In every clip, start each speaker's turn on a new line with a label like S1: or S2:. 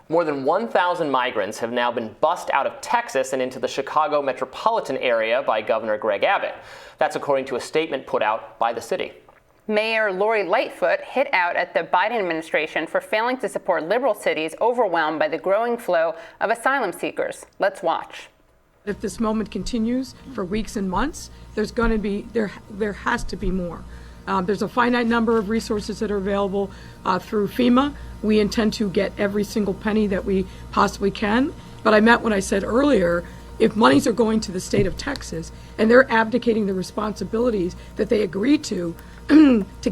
S1: More than 1,000 migrants have now been bussed out of Texas and into the Chicago metropolitan area by Governor Greg Abbott. That's according to a statement put out by the city.
S2: Mayor Lori Lightfoot hit out at the Biden administration for failing to support liberal cities overwhelmed by the growing flow of asylum seekers. Let's watch.
S3: If this moment continues for weeks and months, there's going to be there has to be more. There's a finite number of resources that are available through FEMA. We intend to get every single penny that we possibly can. But I meant what I said earlier. If monies are going to the state of Texas and they're abdicating the responsibilities that they agreed to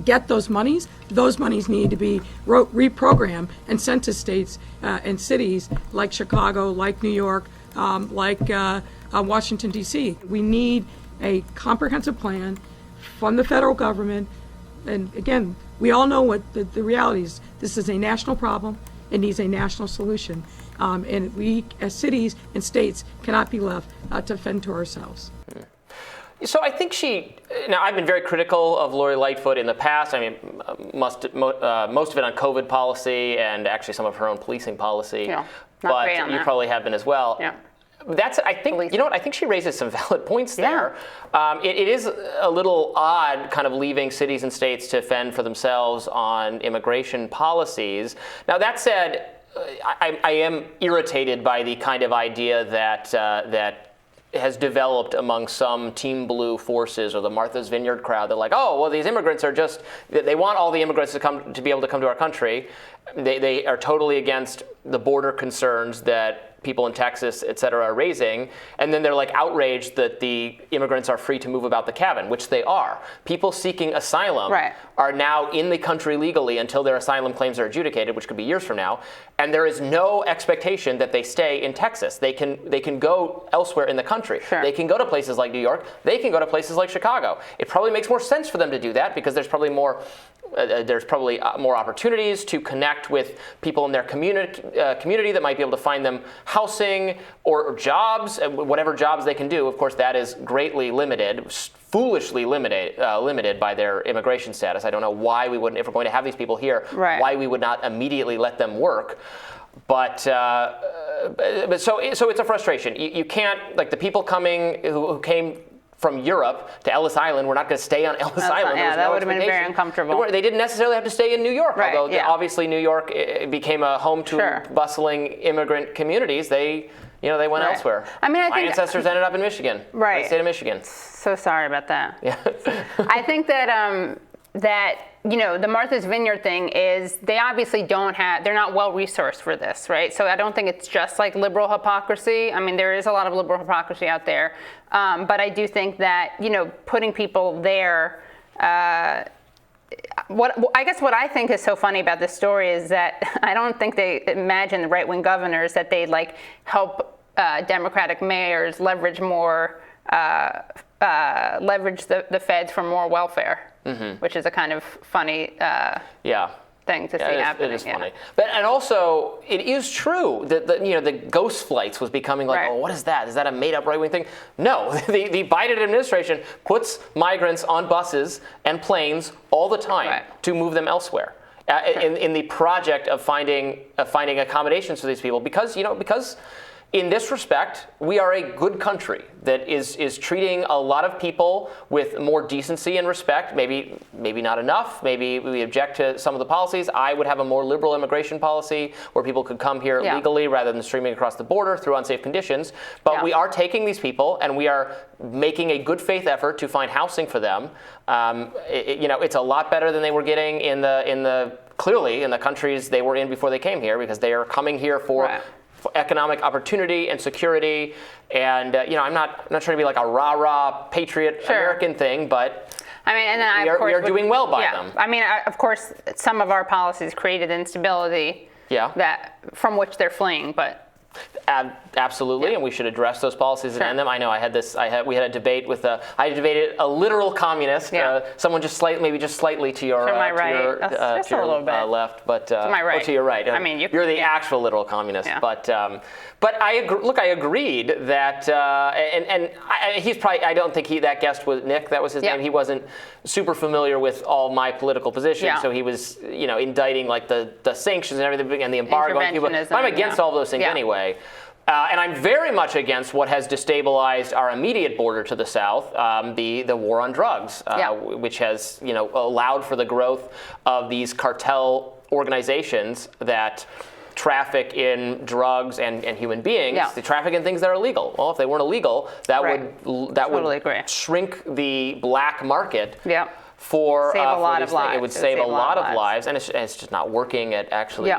S3: get those monies need to be reprogrammed and sent to states and cities like Chicago, like New York, like Washington, D.C. We need a comprehensive plan from the federal government. And again, we all know what the reality is. This is a national problem. It needs a national solution. And we, as cities and states, cannot be left to fend to ourselves.
S1: So I think now I've been very critical of Lori Lightfoot in the past. I mean, most of it on COVID policy and actually some of her own policing policy.
S2: Yeah,
S1: but you probably have been as well.
S2: Yeah.
S1: I think she raises some valid points there. It is a little odd kind of leaving cities and states to fend for themselves on immigration policies. Now, that said, I am irritated by the kind of idea that has developed among some Team Blue forces or the Martha's Vineyard crowd. They're like, oh, well, these immigrants they want all the immigrants to be able to come to our country. They are totally against the border concerns that people in Texas, et cetera, are raising. And then they're like outraged that the immigrants are free to move about the cabin, which they are. People seeking asylum are now in the country legally until their asylum claims are adjudicated, which could be years from now. And there is no expectation that they stay in Texas. They can go elsewhere in the country.
S2: Sure.
S1: They can go to places like New York. They can go to places like Chicago. It probably makes more sense for them to do that because there's probably more opportunities to connect with people in their community that might be able to find them housing or jobs, whatever jobs they can do. Of course, that is greatly limited, foolishly limited by their immigration status. I don't know why we wouldn't, if we're going to have these people here, why we would not immediately let them work. But so it's a frustration. You can't, like the people coming who came from Europe to Ellis Island, we're not going to stay on Ellis Island.
S2: Yeah, that would have been very uncomfortable.
S1: They didn't necessarily have to stay in New York, although obviously New York became a home to bustling immigrant communities. They went elsewhere. I mean, my ancestors ended up in Michigan, the state of Michigan.
S2: So sorry about that.
S1: Yeah.
S2: I think that the Martha's Vineyard thing is they obviously they're not well resourced for this, right? So I don't think it's just like liberal hypocrisy. I mean, there is a lot of liberal hypocrisy out there. But I do think that, putting people there, what I think is so funny about this story is that I don't think they imagine the right-wing governors that they'd help Democratic mayors leverage more, leverage the feds for more welfare. Mm-hmm. Which is a kind of funny thing to see happening.
S1: It is funny. And also, it is true that the ghost flights was becoming like, oh, what is that? Is that a made-up right-wing thing? No, the Biden administration puts migrants on buses and planes all the time to move them elsewhere. In the project of finding accommodations for these people, because in this respect, we are a good country that is treating a lot of people with more decency and respect. Maybe not enough. Maybe we object to some of the policies. I would have a more liberal immigration policy where people could come here legally rather than streaming across the border through unsafe conditions. But we are taking these people and we are making a good faith effort to find housing for them. It's a lot better than they were getting clearly in the countries they were in before they came here, because they are coming here for economic opportunity and security, and I'm not trying to be like a rah-rah patriot American thing, but
S2: I mean, and then
S1: we are doing well by them.
S2: I mean, of course, some of our policies created instability that from which they're fleeing, but
S1: Absolutely, and we should address those policies and end them. I know we had a debate with I debated a literal communist, someone maybe just slightly to your,
S2: just a little bit.
S1: Left, but
S2: to my right.
S1: to your right.
S2: I mean,
S1: you're the actual literal communist. But I agreed that, he's probably, I don't think that guest was Nick. That was his name. He wasn't super familiar with all my political positions, so he was, indicting like the sanctions and everything and the embargo on Cuba. I'm against all those things anyway. And I'm very much against what has destabilized our immediate border to the south, the war on drugs, which has allowed for the growth of these cartel organizations that traffic in drugs and human beings. They traffic in things that are illegal. Well, if they weren't illegal, that would shrink the black market. For
S2: save a lot of lives.
S1: It would save a lot of lives, and it's just not working at actually,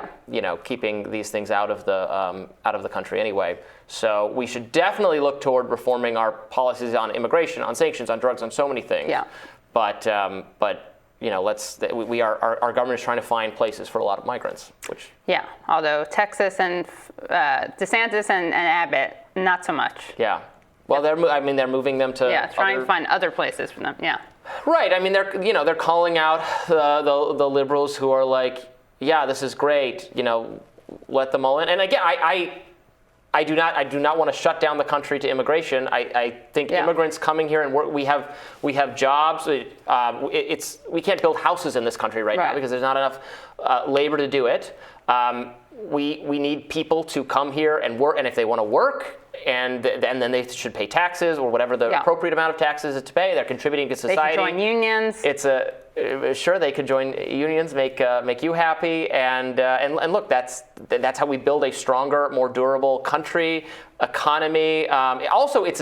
S1: keeping these things out of the country anyway. So we should definitely look toward reforming our policies on immigration, on sanctions, on drugs, on so many things. But our government is trying to find places for a lot of migrants.
S2: Although Texas and DeSantis and Abbott, not so much.
S1: Well, they're moving them to
S2: trying to find other places for them.
S1: Right. I mean, they're calling out the liberals who are like, this is great. Let them all in. And again, I do not want to shut down the country to immigration. I think immigrants coming here and work. We have jobs. We can't build houses in this country right now because there's not enough labor to do it. We need people to come here and work, and if they want to work, and then they should pay taxes or whatever the appropriate amount of taxes is to pay. They're contributing to society.
S2: They can join unions.
S1: Sure, they could join unions, make you happy, and look, that's how we build a stronger, more durable country, economy. Also, it's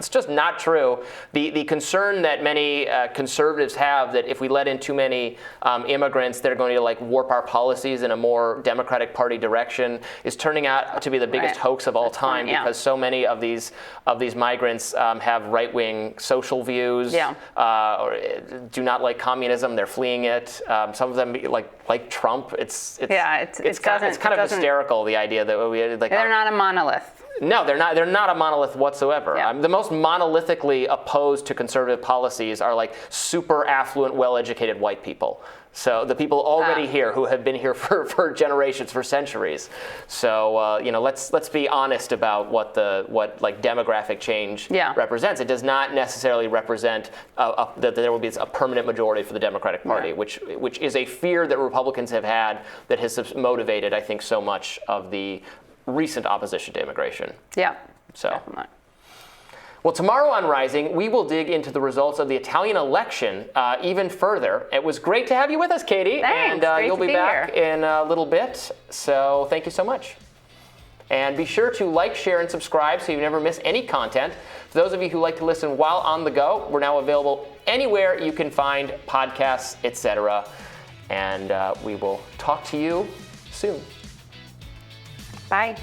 S1: just not true. The concern that many conservatives have that if we let in too many immigrants, they're going to warp our policies in a more Democratic Party direction is turning out to be the biggest hoax of all time because so many of these migrants have right-wing social views, or do not like communism. They're fleeing it. Some of them like Trump. It's kind of hysterical, the idea that
S2: they're not a monolith.
S1: No, they're not. They're not a monolith whatsoever. The most monolithically opposed to conservative policies are super affluent, well-educated white people. So the people already here who have been here for generations, for centuries. So let's be honest about what demographic change represents. It does not necessarily represent that there will be a permanent majority for the Democratic Party, which is a fear that Republicans have had that has motivated, I think, so much of the recent opposition to immigration. So.
S2: Definitely.
S1: Well, tomorrow on Rising, we will dig into the results of the Italian election even further. It was great to have you with us, Katie.
S2: Thanks.
S1: And you'll be back in a little bit. So thank you so much. And be sure to like, share, and subscribe so you never miss any content. For those of you who like to listen while on the go, we're now available anywhere you can find podcasts, etc. And we will talk to you soon.
S2: Bye.